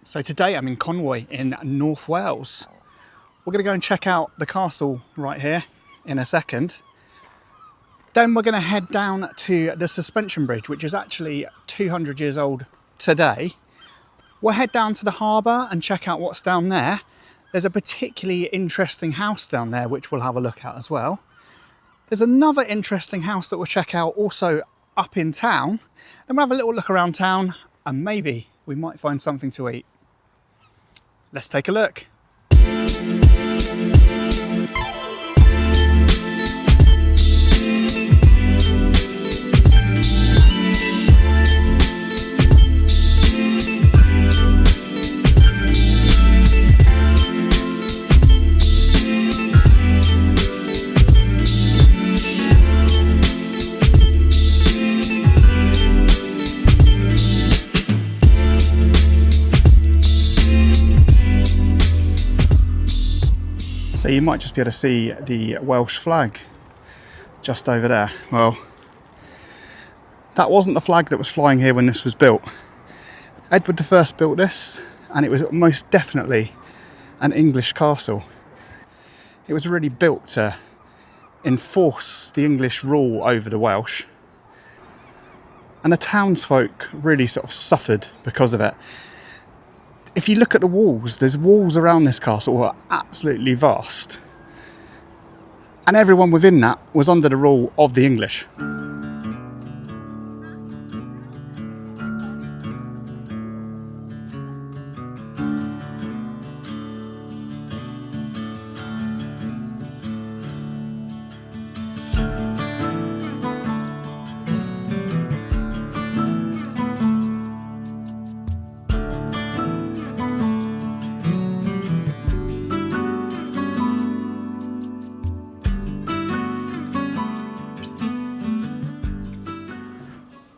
So today I'm in Conwy in North Wales. We're going to go and check out the castle right here in a second. Then we're going to head down to the Suspension Bridge, which is actually 200 years old today. We'll head down to the harbour and check out what's down there. There's a particularly interesting house down there which we'll have a look at as well. There's another interesting house that we'll check out also up in town. Then we'll have a little look around town and maybe we might find something to eat. Let's take a look. So you might just be able to see the Welsh flag just over there. Well, that wasn't the flag that was flying here when this was built. Edward I built this, and it was most definitely an English castle. It was really built to enforce the English rule over the Welsh. And the townsfolk really sort of suffered because of it. If you look at the walls, there's walls around this castle that are absolutely vast. And everyone within that was under the rule of the English.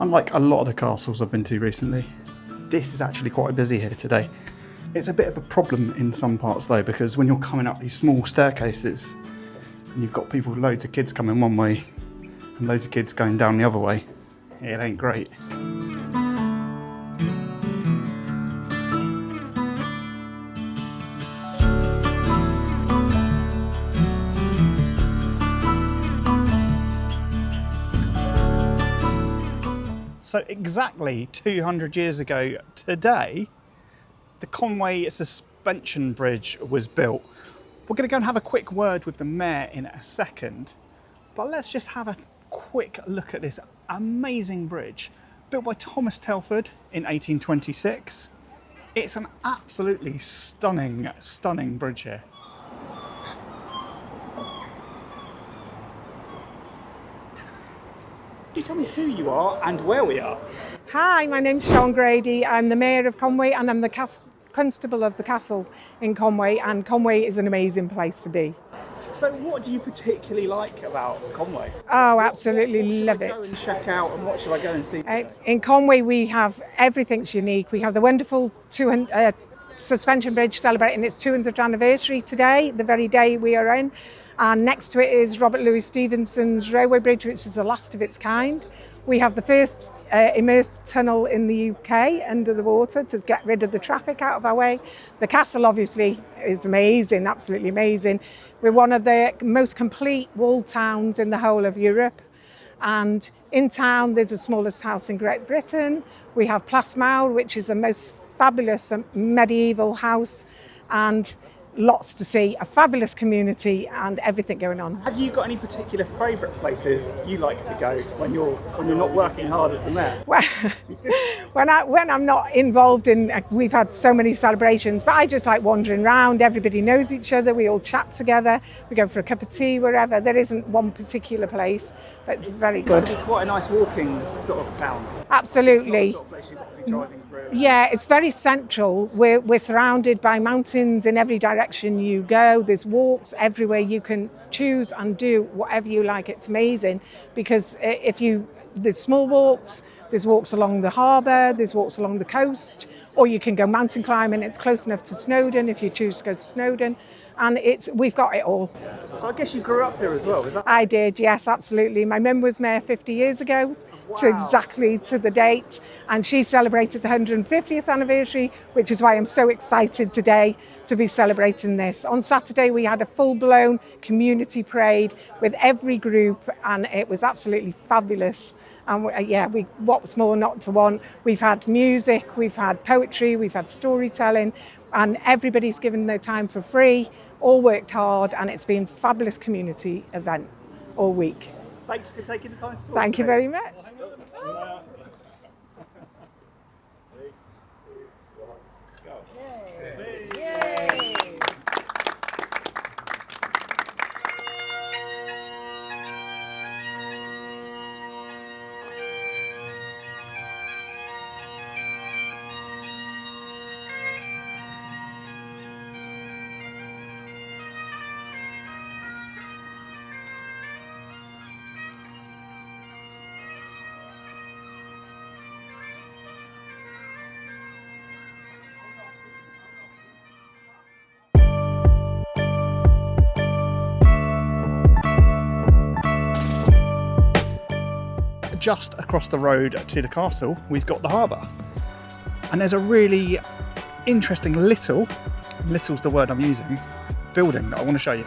Unlike a lot of the castles I've been to recently, this is actually quite busy here today. It's a bit of a problem in some parts though, because when you're coming up these small staircases and you've got people, loads of kids coming one way and loads of kids going down the other way, it ain't great. So exactly 200 years ago today, the Conwy Suspension Bridge was built. We're going to go and have a quick word with the mayor in a second, but let's just have a quick look at this amazing bridge built by Thomas Telford in 1826. It's an absolutely stunning, stunning bridge here. Can you tell me who you are and where we are? Hi, my name's Sian Grady. I'm the Mayor of Conwy and I'm the Constable of the Castle in Conwy, and Conwy is an amazing place to be. So what do you particularly like about Conwy? Oh, absolutely love it. What should I go and check out and what should I go and see? In Conwy we have everything's unique. We have the wonderful Suspension Bridge celebrating its 200th anniversary today, the very day we are in. And next to it is Robert Louis Stevenson's railway bridge, which is the last of its kind. We have the first immersed tunnel in the UK under the water to get rid of the traffic out of our way. The castle obviously is amazing, absolutely amazing. We're one of the most complete walled towns in the whole of Europe. And in town there's the smallest house in Great Britain. We have Plas Mawr, which is the most fabulous medieval house, and lots to see, a fabulous community and everything going on. Have you got any particular favourite places you like to go when you're not working hard as the mayor? Well, when I'm not involved in, we've had so many celebrations, but I just like wandering around. Everybody knows each other, we all chat together, we go for a cup of tea wherever. There isn't one particular place, but it's very good. It seems to be quite a nice walking sort of town. Absolutely. It's not the sort of place you've got to be driving through. Yeah, it's very central. We're surrounded by mountains in every direction you go. There's walks everywhere. You can choose and do whatever you like. It's amazing because there's small walks, there's walks along the harbour, there's walks along the coast, or you can go mountain climbing. It's close enough to Snowdon if you choose to go to Snowdon. And we've got it all. So I guess you grew up here as well, is that? I did, yes, absolutely. My mum was mayor 50 years ago. to the date, and she celebrated the 150th anniversary, which is why I'm so excited today to be celebrating this. On Saturday we had a full-blown community parade with every group, and it was absolutely fabulous. And what's more not to want? We've had music, we've had poetry, we've had storytelling, and everybody's given their time for free, all worked hard, and it's been a fabulous community event all week. Thank you for taking the time to talk. Thank you very much. Just across the road to the castle, we've got the harbour. And there's a really interesting little's the word I'm using, building that I want to show you.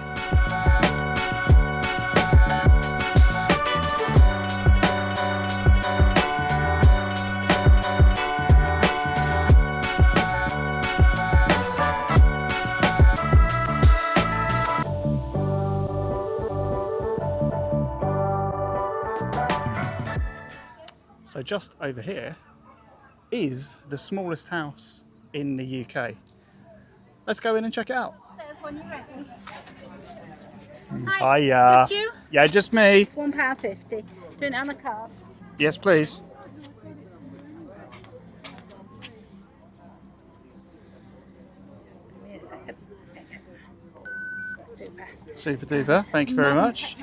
So just over here is the smallest house in the UK. Let's go in and check it out. Upstairs when you're ready. Hiya. Just you? Yeah, just me. It's £1.50. Doing it on a card. Yes, please. Give me a second. Super. Super duper. Thank you very much.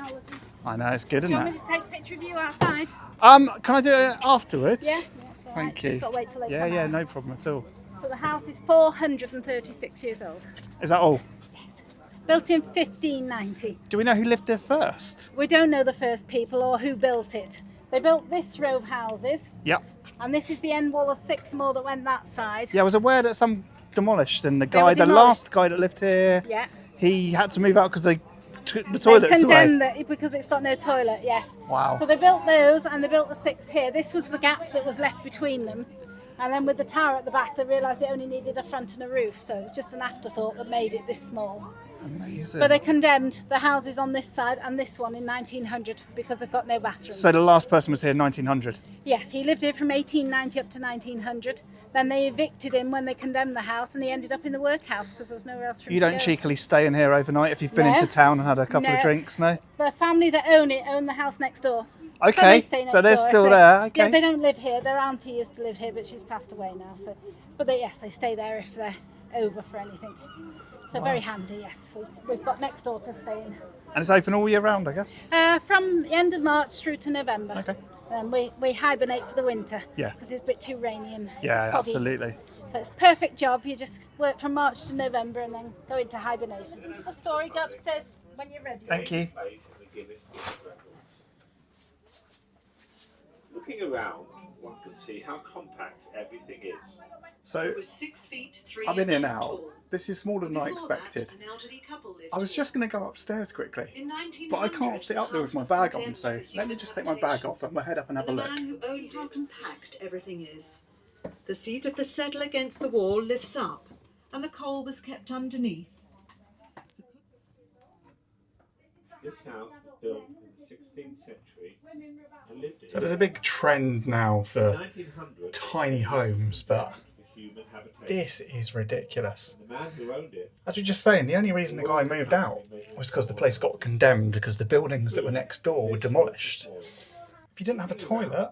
I know, it's good, Do isn't you want me it? to take a picture of you outside? Can I do it afterwards? Yeah. That's all right. Thank you. Just got to wait till they Yeah, come out. no problem at all. So the house is 436 years old. Is that all? Built in 1590. Do we know who lived there first? We don't know the first people or who built it. They built this row of houses, Yep. and this is the end wall of 6 more that went that side. Yeah, I was aware that some demolished, and the were the demolished. last guy that lived here, Yeah. he had to move out because they took the They toilets away. condemned it because it's got no toilet, yes. Wow. So they built those, and they built the 6 here. This was the gap that was left between them. And then with the tower at the back, they realised it only needed a front and a roof. So it was just an afterthought that made it this small. Amazing. But they condemned the houses on this side and this one in 1900 because they've got no bathrooms. So the last person was here in 1900. Yes, he lived here from 1890 up to 1900. Then they evicted him when they condemned the house, and he ended up in the workhouse because there was nowhere else for him You to don't go. cheekily stay in here overnight if you've been No. into town and had a couple of No. drinks, no? The family that own it own the house next door. Okay, they stay so next they're door. still If there, okay. Yeah, they don't live here. Their auntie used to live here, but she's passed away now. So, but they stay there if they're over for anything. So very handy, yes. We've got next door to stay in. And it's open all year round, I guess? From the end of March through to November. Okay. We hibernate for the winter. Yeah. Because it's a bit too rainy and Yeah, soddy. absolutely. So it's a perfect job. You just work from March to November and then go into hibernation. The story, go upstairs when you're ready. Thank you. Looking around, one can see how compact everything is. So was 6 feet 3 I'm in here inches now. tall. This is smaller than I Before that, expected. an elderly couple lived I was here. just going to go upstairs quickly, In but I can't 1900, fit up there with my the house bag was on, condemned so for let me just take my bag off and we'll head up and have a The look. man who owned how compact everything is. The seat of the settle against the wall lifts up, and the coal was kept underneath. This house was built in the 16th century and lived in So there's a big trend now for 1900. tiny homes, but The human habitation. this is ridiculous. The man who owned it As we were just saying, the only reason the guy moved out was because the place got condemned because the buildings that were next door were demolished. If you didn't have a toilet,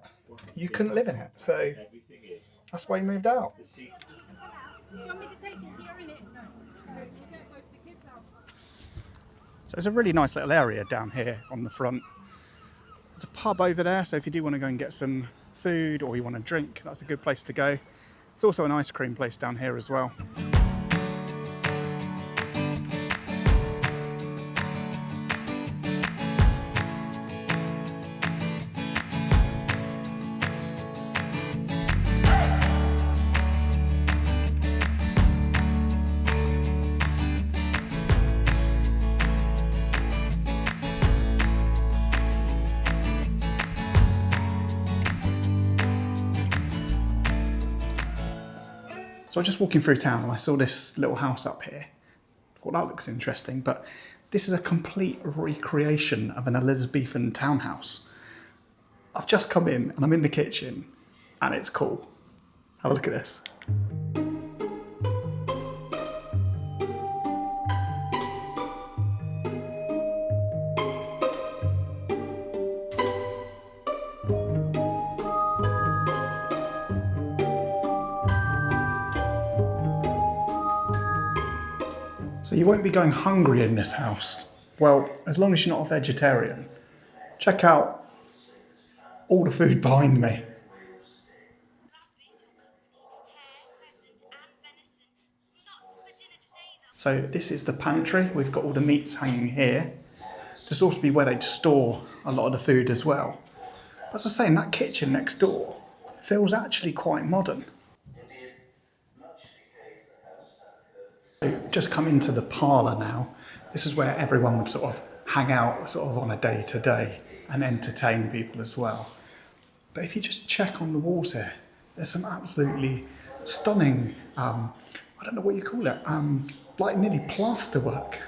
you couldn't live in it, so everything is. that's why he moved out. The seat You want me to take this here in it? So it's a really nice little area down here on the front. There's a pub over there, so if you do want to go and get some food or you want to drink, that's a good place to go. It's also an ice cream place down here as well. So I was just walking through town and I saw this little house up here. Thought that looks interesting, but this is a complete recreation of an Elizabethan townhouse. I've just come in and I'm in the kitchen and it's cool. Have a look at this. So you won't be going hungry in this house. Well, as long as you're not a vegetarian. Check out all the food behind me. So this is the pantry. We've got all the meats hanging here. This will also be where they'd store a lot of the food as well. As I was saying, that kitchen next door feels actually quite modern. Just come into the parlour now. This is where everyone would sort of hang out sort of on a day-to-day and entertain people as well. But if you just check on the walls here, there's some absolutely stunning, I don't know what you call it, like nearly plaster work.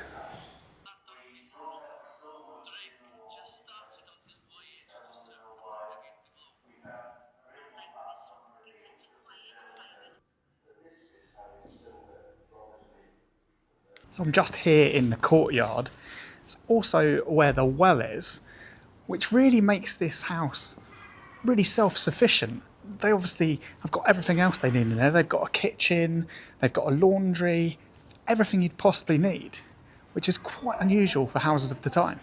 So I'm just here in the courtyard. It's also where the well is, which really makes this house really self-sufficient. They obviously have got everything else they need in there. They've got a kitchen, they've got a laundry, everything you'd possibly need, which is quite unusual for houses of the time.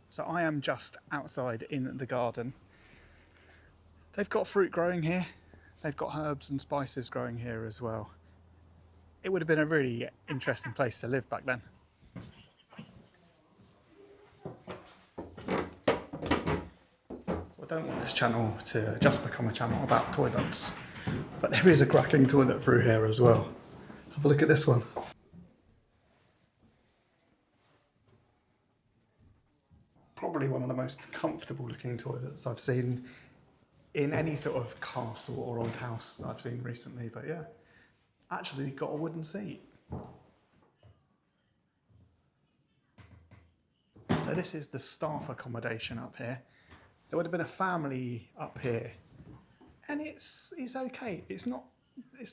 So I am just outside in the garden. They've got fruit growing here. They've got herbs and spices growing here as well. It would have been a really interesting place to live back then. So I don't want this channel to just become a channel about toilets, but there is a cracking toilet through here as well. Have a look at this one. Probably one of the most comfortable looking toilets I've seen in any sort of castle or old house that I've seen recently, but yeah, actually got a wooden seat. So this is the staff accommodation up here. There would have been a family up here, and it's okay. It's not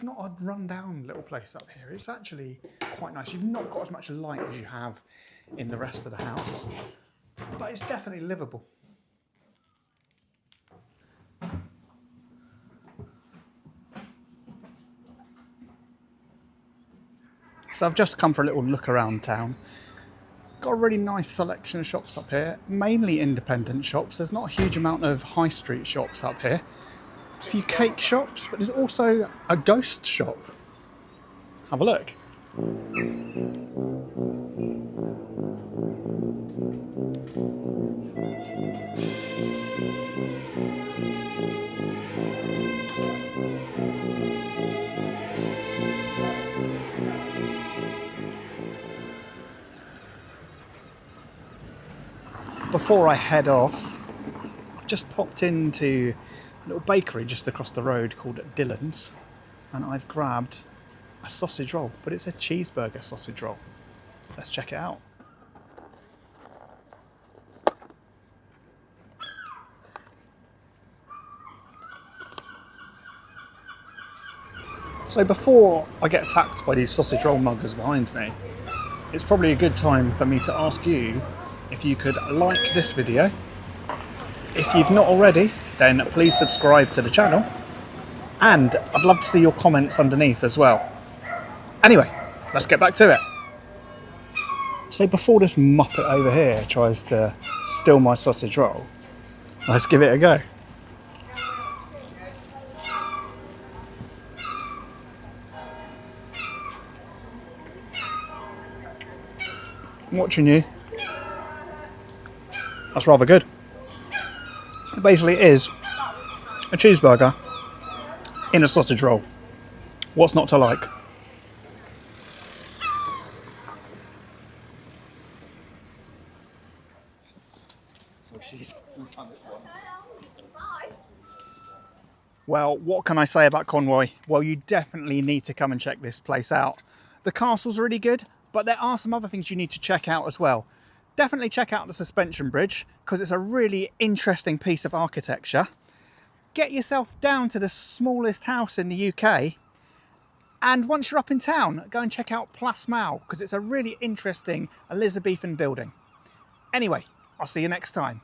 a run-down little place up here. It's actually quite nice. You've not got as much light as you have in the rest of the house, but it's definitely livable. So I've just come for a little look around town. Got a really nice selection of shops up here, mainly independent shops. There's not a huge amount of high street shops up here. There's a few cake shops, but there's also a ghost shop. Have a look. Before I head off, I've just popped into a little bakery just across the road called Dylan's, and I've grabbed a sausage roll, but it's a cheeseburger sausage roll. Let's check it out. So before I get attacked by these sausage roll muggers behind me, it's probably a good time for me to ask you if you could like this video. If you've not already, then please subscribe to the channel, and I'd love to see your comments underneath as well. Anyway, let's get back to it. So before this muppet over here tries to steal my sausage roll, let's give it a go. I'm watching you. That's rather good. It basically is a cheeseburger in a sausage roll. What's not to like? Well, what can I say about Conwy? Well, you definitely need to come and check this place out. The castle's really good, but there are some other things you need to check out as well. Definitely check out the Suspension Bridge because it's a really interesting piece of architecture. Get yourself down to the smallest house in the UK, and once you're up in town, go and check out Plas Mawr because it's a really interesting Elizabethan building. Anyway, I'll see you next time.